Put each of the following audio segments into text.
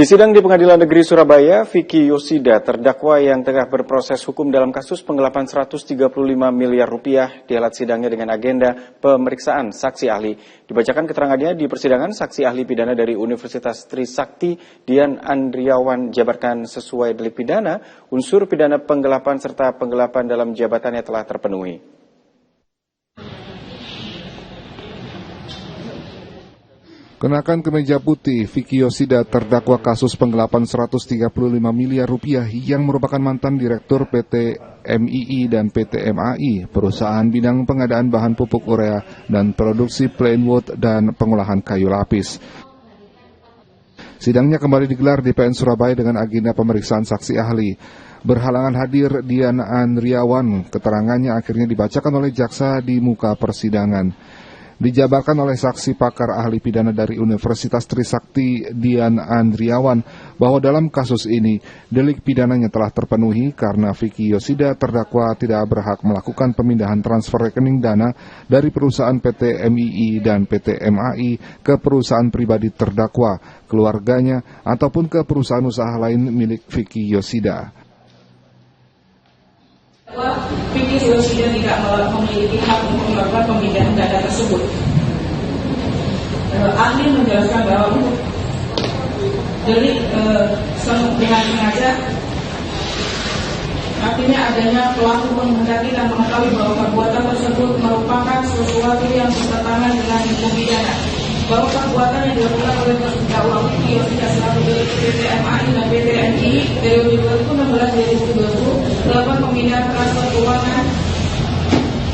Di sidang di Pengadilan Negeri Surabaya, Vicky Yosida, terdakwa yang tengah berproses hukum dalam kasus penggelapan 135 miliar rupiah, dihelat sidangnya dengan agenda pemeriksaan saksi ahli. Dibacakan keterangannya di persidangan, saksi ahli pidana dari Universitas Trisakti, Dian Andriawan, jabarkan sesuai delik pidana, unsur pidana penggelapan serta penggelapan dalam jabatannya telah terpenuhi. Kenakan kemeja putih, Vicky Yosida terdakwa kasus penggelapan 135 miliar rupiah yang merupakan mantan direktur PT MII dan PT MAI, perusahaan bidang pengadaan bahan pupuk urea dan produksi plywood dan pengolahan kayu lapis. Sidangnya kembali digelar di PN Surabaya dengan agenda pemeriksaan saksi ahli. Berhalangan hadir Dian Andriawan, keterangannya akhirnya dibacakan oleh jaksa di muka persidangan. Dijabarkan oleh saksi pakar ahli pidana dari Universitas Trisakti, Dian Andriawan, bahwa dalam kasus ini delik pidananya telah terpenuhi karena Vicky Yosida terdakwa tidak berhak melakukan pemindahan transfer rekening dana dari perusahaan PT MII dan PT MAI ke perusahaan pribadi terdakwa, keluarganya, ataupun ke perusahaan usaha lain milik Vicky Yosida. Vicky Yosida tidak memiliki hak untuk melakukan pemindahan dana tersebut. Ahli menjelaskan bahwa untuk delik dengan sengaja artinya adanya pelaku menghendaki dan mengetahui bahwa perbuatan tersebut merupakan sesuatu yang bertentangan dengan hukum pidana, bahwa perbuatan yang dilakukan oleh terdakwa Vicky Yosida selaku direktur PT MAI dan PT MII periode 2016-2020 melakukan pemindahan transfer keuangan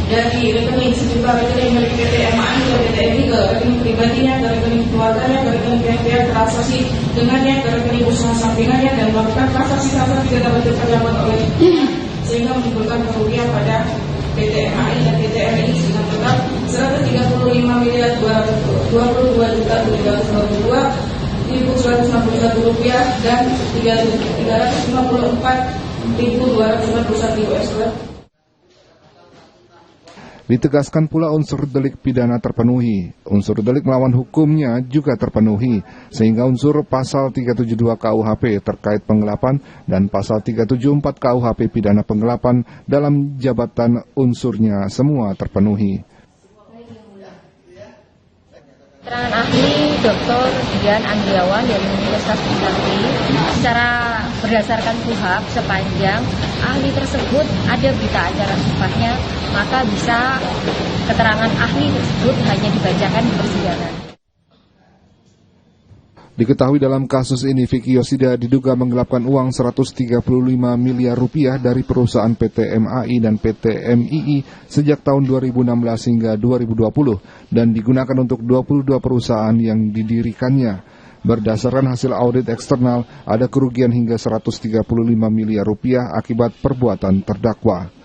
dari rekening sejumlah rekening milik PT MAI dan PT MII ke rekening pribadinya, ke rekening keluarganya, ke rekening pihak-pihak transaksi dengannya, ke rekening usaha sampingannya, dan melakukan transaksi-transaksi tidak dapat diperlakukan oleh sehingga menimbulkan kerugian pada PT MAI dan PT MII sehingga total 135.222.722.161 rupiah dan 354.291 US dollar. Ditegaskan pula unsur delik pidana terpenuhi, unsur delik melawan hukumnya juga terpenuhi, sehingga unsur pasal 372 KUHP terkait penggelapan dan pasal 374 KUHP pidana penggelapan dalam jabatan unsurnya semua terpenuhi. Keterangan ahli Dr. Dian Andriawan dari Universitas Trisakti, secara berdasarkan KUHP sepanjang ahli tersebut ada berita acara sifatnya, maka bisa keterangan ahli tersebut hanya dibacakan di persidangan. Diketahui dalam kasus ini Vicky Yosida diduga menggelapkan uang 135 miliar rupiah dari perusahaan PT MAI dan PT MII sejak tahun 2016 hingga 2020 dan digunakan untuk 22 perusahaan yang didirikannya. Berdasarkan hasil audit eksternal, ada kerugian hingga 135 miliar rupiah akibat perbuatan terdakwa.